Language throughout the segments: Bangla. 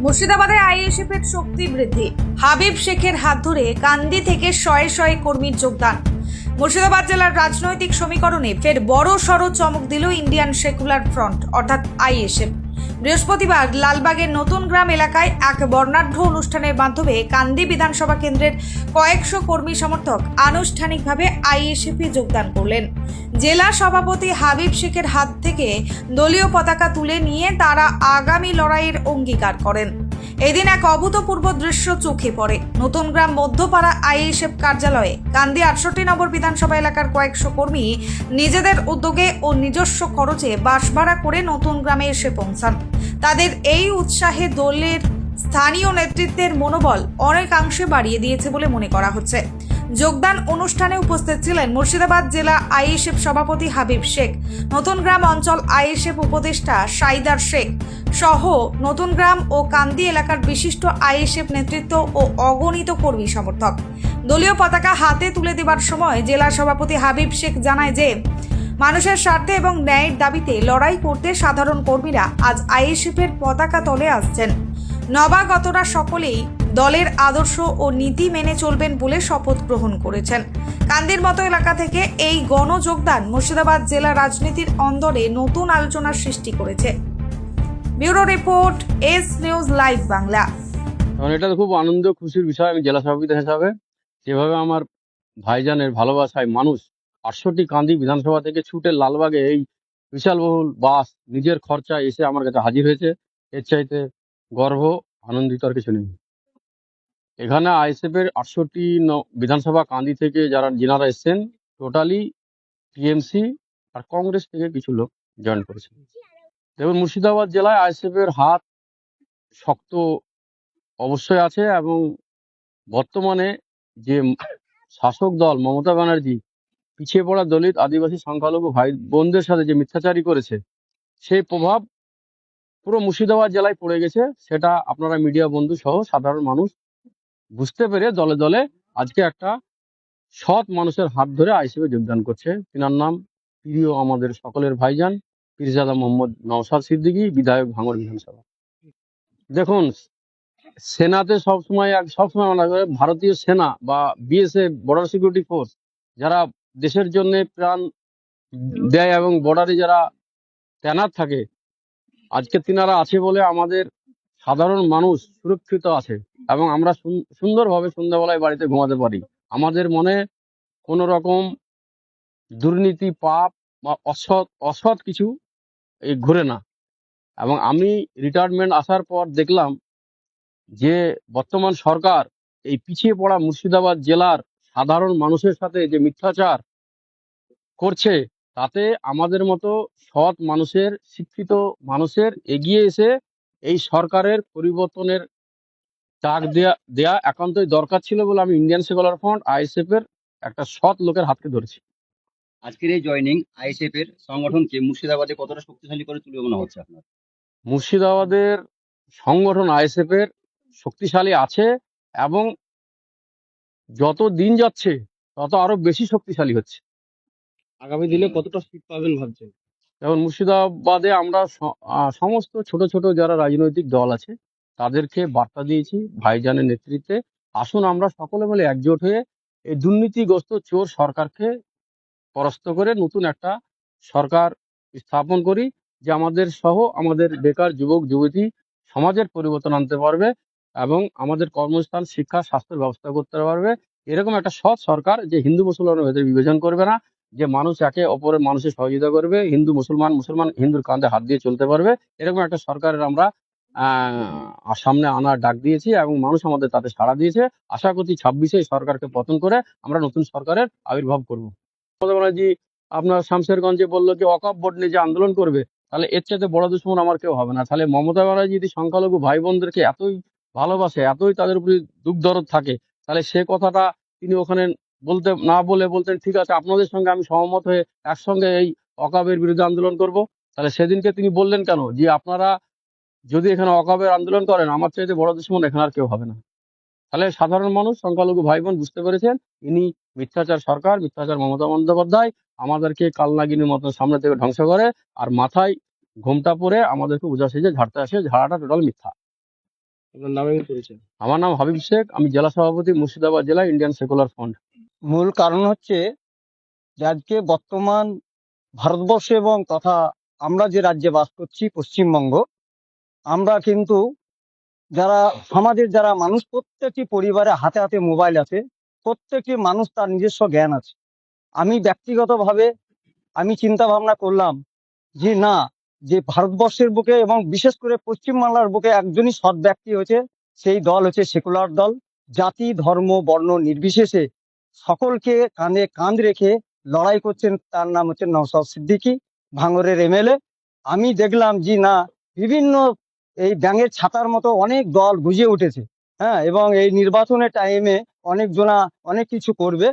মুর্শিদাবাদে আইএসএফের শক্তি বৃদ্ধি, হাবিব শেখের হাত ধরে কান্দি থেকে শয়ে শয়ে কর্মীর যোগদান। মুর্শিদাবাদ জেলার রাজনৈতিক সমীকরণে ফের বড় সড় চমক দিল ইন্ডিয়ান সেকুলার ফ্রন্ট অর্থাৎ আইএসএফ। বৃহস্পতিবার লালবাগের নতুন গ্রাম এলাকায় এক বর্ণাঢ্য অনুষ্ঠানের মাধ্যমে কান্দি বিধানসভা কেন্দ্রের কয়েকশো কর্মী সমর্থক আনুষ্ঠানিকভাবে আইএসএফে যোগদান করলেন। জেলা সভাপতি হাবিব শেখের হাত থেকে দলীয় পতাকা তুলে নিয়ে তারা আগামী লড়াইয়ের অঙ্গীকার করেন। এদিন এক অভূতপূর্ব দৃশ্য চোখে পড়ে নতুন গ্রাম মধ্যপাড়া আইএসএফ কার্যালয়ে। কান্দি 68 নম্বর বিধানসভা এলাকার কয়েকশো কর্মী নিজেদের উদ্যোগে ও নিজস্ব খরচে বাস ভাড়া করে নতুন গ্রামে এসে পৌঁছান। তাদের এই উৎসাহে দলের স্থানীয় নেতৃত্বের মনোবল অনেকাংশে বাড়িয়ে দিয়েছে বলে মনে করা হচ্ছে। যোগদান অনুষ্ঠানে উপস্থিত ছিলেন মুর্শিদাবাদ জেলা আইএসএফ সভাপতি হাবিব শেখ, নতুন গ্রাম অঞ্চল আইএসএফ উপদেষ্টা সাইদার শেখ সহ নতুন গ্রাম ও কান্দি এলাকার বিশিষ্ট আইএসএফ নেতৃত্ব ও অগণিত কর্মী সমর্থক। দলীয় পতাকা হাতে তুলে দেবার সময় জেলা সভাপতি হাবিব শেখ জানায় যে মানুষের স্বার্থে এবং ন্যায়ের দাবিতে লড়াই করতে সাধারণ কর্মীরা আজ আইএসএফের পতাকা তলে আসছেন। নবাগতরা সকলেই দলের আদর্শ ও নীতি মেনে চলবেন বলে শপথ গ্রহণ করেছেন। কান্দির মতো এলাকা থেকে এই গণযোগদান মুর্শিদাবাদ জেলা রাজনীতির অন্দরে নতুন আলোচনার সৃষ্টি করেছে। Bureau report, S news live Bangla. এটা তো খুব আনন্দ খুশির বিষয়। আমি জেলা সভাপতি হিসাবে যেভাবে আমার ভাইজানের ভালোবাসায় মানুষ 68টি কান্দি বিধানসভা থেকে ছুটে লালবাগে এই বিশালবহুল বাস নিজের খরচায় এসে আমার কাছে হাজির হয়েছে, এর চাইতে গর্ব আনন্দিত আর কিছু নেই। এখানে আইএসএফ এর 68টি বিধানসভা কান্দি থেকে যিনারা এসছেন, টোটালি টিএমসি আর কংগ্রেস থেকে কিছু লোক জয়েন করেছে। দেখুন, মুর্শিদাবাদ জেলায় আইএসএফ এর হাত শক্ত অবশ্যই আছে এবং বর্তমানে যে শাসক দল মমতা ব্যানার্জি পিছিয়ে পড়া দলিত আদিবাসী সংখ্যালঘু ভাই বোনদের সাথে যে মিথ্যাচারী করেছে, সেই প্রভাব পুরো মুর্শিদাবাদ জেলায় পড়ে গেছে। সেটা আপনারা মিডিয়া বন্ধু সহ সাধারণ মানুষ বুঝতে পেরে দলে দলে আজকে একটা সৎ মানুষের হাত ধরে আইএসএফে যোগদান করছে। তিনার নাম প্রিয় আমাদের সকলের ভাইজান পীরজাদা মোহাম্মদ নওশাদ সিদ্দিকী, বিধায়ক ভাঙড় বিধানসভা। দেখুন, সেনাতে সবসময় মনে করে ভারতীয় সেনা বা বিএসএফ বর্ডার সিকিউরিটি ফোর্স যারা দেশের জন্য প্রাণ দেয় এবং বর্ডারে যারা তৈনাত থাকে, আজকে তিনারা আছে বলে আমাদের সাধারণ মানুষ সুরক্ষিত আছে এবং আমরা সুন্দরভাবে সন্ধ্যাবেলায় বাড়িতে ঘুমাতে পারি। আমাদের মনে কোনো রকম দুর্নীতি, পাপ বা অসৎ কিছু ঘুরে না। এবং আমি রিটায়ারমেন্ট আসার পর দেখলাম যে বর্তমান সরকার এই পিছিয়ে পড়া মুর্শিদাবাদ জেলার সাধারণ মানুষের সাথে যে মিথ্যাচার করছে, তাতে আমাদের মতো সৎ মানুষের, শিক্ষিত মানুষের এগিয়ে এসে এই সরকারের পরিবর্তনের ডাক দেয়া একান্তই দরকার ছিল বলে আমি ইন্ডিয়ান সেকুলার ফ্রন্ট আইএসএফ এর একটা সৎ লোকের হাতকে ধরেছি। আজকের এই জয়েনিং আইএসএফ এর সংগঠনকে মুর্শিদাবাদে কতটা শক্তিশালী করে তুলবে মনে হচ্ছে আপনার? মুর্শিদাবাদের সংগঠন আইএসএফ এর শক্তিশালী আছে এবং যত দিন যাচ্ছে তত আরো বেশি শক্তিশালী হচ্ছে। আগামী দিনে কতটা সিট পাবেন ভাবছেন? যেমন মুর্শিদাবাদে আমরা সমস্ত ছোট ছোট যারা রাজনৈতিক দল আছে তাদেরকে বার্তা দিয়েছি ভাইজানের নেতৃত্বে, আসুন আমরা সকলে মিলে একজোট হয়ে এই দুর্নীতিগ্রস্ত চোর সরকারকে পরাস্ত করে নতুন একটা সরকার স্থাপন করি, যে আমাদের সহ আমাদের বেকার যুবক যুবতী সমাজের পরিবর্তন আনতে পারবে এবং আমাদের কর্মস্থান, শিক্ষা, স্বাস্থ্যের ব্যবস্থা করতে পারবে। এরকম একটা সৎ সরকার যে হিন্দু মুসলমানের ভেতরে বিভাজন করবে না, যে মানুষ একে অপরের মানুষের সহযোগিতা করবে, হিন্দু মুসলমান হিন্দুর কাঁধে হাত দিয়ে চলতে পারবে, এরকম একটা সরকারের আমরা সামনে আনার ডাক দিয়েছি এবং মানুষ আমাদের তাতে সাড়া দিয়েছে। আশা করছি 26-এ এই সরকারকে পতন করে আমরা নতুন সরকারের আবির্ভাব করব। মমতা ব্যানার্জি আপনার শামশেরগঞ্জে বললো যে ওয়াকফ বোর্ড নিয়ে যে আন্দোলন করবে, তাহলে এর চাইতে বড় দুশমন আমার কেউ হবে না। তাহলে মমতা ব্যানার্জি যদি সংখ্যালঘু ভাই বোনদেরকে এতই ভালোবাসে, এতই তাদের উপরে দুঃখ দরদ থাকে, তাহলে সে কথাটা তিনি ওখানে বলতেন ঠিক আছে আপনাদের সঙ্গে আমি সহমত হয়ে একসঙ্গে এই ওয়াকফের বিরুদ্ধে আন্দোলন করব। তাহলে সেদিনকে তিনি বললেন কেন যে আপনারা যদি এখানে ওয়াকফের আন্দোলন করেন, আমার চাইতে বড় দুশমন এখানে আর কেউ হবে না। তাহলে সাধারণ মানুষ, সংখ্যালঘু ভাই বোন বুঝতে পেরেছেন ইনি মিথ্যাচার সরকার, মিথ্যাচার মমতা বন্দ্যোপাধ্যায় আমাদেরকে কালনাগিনীর মতো সামনে থেকে ধ্বংস করে আর মাথায় ঘোমটা পরে আমাদেরকে উজা সেজে ঝাড়তে আসে, ঝাড়াটা টোটাল মিথ্যা। আপনার নাম এবং পরিচয়। আমার নাম হাবিব শেখ, আমি জেলা সভাপতি মুর্শিদাবাদ জেলা ইন্ডিয়ান সেকুলার ফ্রন্ট। মূল কারণ হচ্ছে যে আজকে বর্তমান ভারতবর্ষে এবং তথা আমরা যে রাজ্যে বাস করছি পশ্চিমবঙ্গ, আমরা কিন্তু যারা সমাজের যারা মানুষ, প্রত্যেকটি পরিবারে হাতে হাতে মোবাইল আছে, প্রত্যেকটি মানুষ তার নিজস্ব জ্ঞান আছে। আমি ব্যক্তিগতভাবে আমি চিন্তা ভাবনা করলাম যে না, যে ভারতবর্ষের বুকে এবং বিশেষ করে পশ্চিমবাংলার বুকে একজনই সৎ ব্যক্তি হয়েছে, সেই দল হচ্ছে সেকুলার দল। জাতি ধর্ম বর্ণ নির্বিশেষে সকলকে কাঁধে কাঁধ রেখে লড়াই করছেন, তার নাম হচ্ছে নওশাদ সিদ্দিকী, ভাঙড়ের এমএলএ। আমি দেখলাম যে না, বিভিন্ন এই ব্যাঙের ছাতার মতো অনেক দল গুজিয়ে উঠেছে, হ্যাঁ, এবং এই নির্বাচনের টাইমে অনেকজনা অনেক কিছু করবে।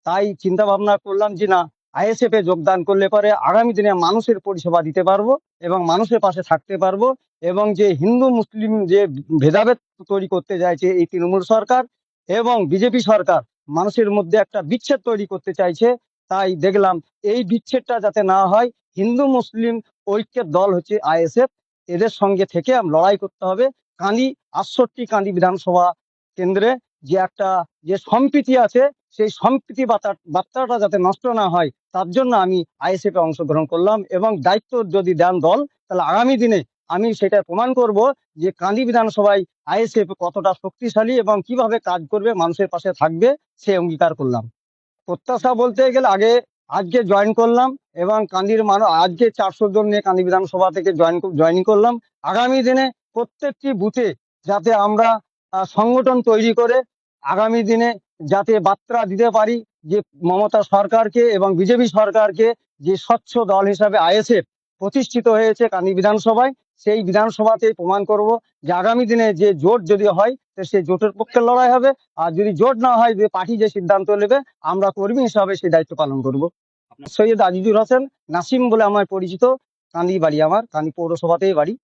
তাই চিন্তা ভাবনা করলাম যে না, আইএসএফ এ যোগদান করলে পরে আগামী দিনে মানুষের পরিষেবা দিতে পারবো এবং মানুষের পাশে থাকতে পারবো। এবং যে হিন্দু মুসলিম যে ভেদাভেদ তৈরি করতে চাইছে এই তৃণমূল সরকার এবং বিজেপি সরকার, মানুষের মধ্যে একটা বিচ্ছেদ তৈরি করতে চাইছে। তাই দেখলাম এই বিচ্ছেদটা যাতে না হয়, হিন্দু মুসলিম ঐক্যের দল হচ্ছে আইএসএফ, এদের সঙ্গে থেকে লড়াই করতে হবে। কান্দি 68 কান্দি বিধানসভা কেন্দ্রে যে একটা যে সম্প্রীতি আছে, সেই সম্প্রীতি বার্তাটা যাতে নষ্ট না হয়, তার জন্য আমি আইএসএফ এ অংশগ্রহণ করলাম। এবং দায়িত্ব যদি দেন দল, তাহলে আগামী দিনে আমি সেটা প্রমাণ করব যে কান্দি বিধানসভায় আইএসএফ কতটা শক্তিশালী এবং কিভাবে কাজ করবে, মানুষের পাশে থাকবে, সে অঙ্গীকার করলাম। প্রত্যাশা বলতে গেলে আজকে জয়েন করলাম এবং কান্দির মানুষ আজকে 400 জন নিয়ে কান্দি বিধানসভা থেকে জয়েন করলাম। আগামী দিনে প্রত্যেকটি বুথে যাতে আমরা সংগঠন তৈরি করে আগামী দিনে যাতে বার্তা দিতে পারি যে মমতা সরকারকে এবং বিজেপি সরকারকে, যে স্বচ্ছ দল হিসাবে আইএসএফ প্রতিষ্ঠিত হয়েছে কান্দি বিধানসভায়, সেই বিধানসভাতে প্রমাণ করব যে আগামী দিনে যে জোট যদি হয়, তো সেই জোটের পক্ষে লড়াই হবে। আর যদি জোট না হয়, যে পার্টি যে সিদ্ধান্ত নেবে, আমরা কর্মী হিসাবে সেই দায়িত্ব পালন করব। সৈয়দ আজিজুর হোসেন নাসিম বলে আমার পরিচিত, কান্দি বাড়ি, আমার কান্দি পৌরসভাতেই বাড়ি।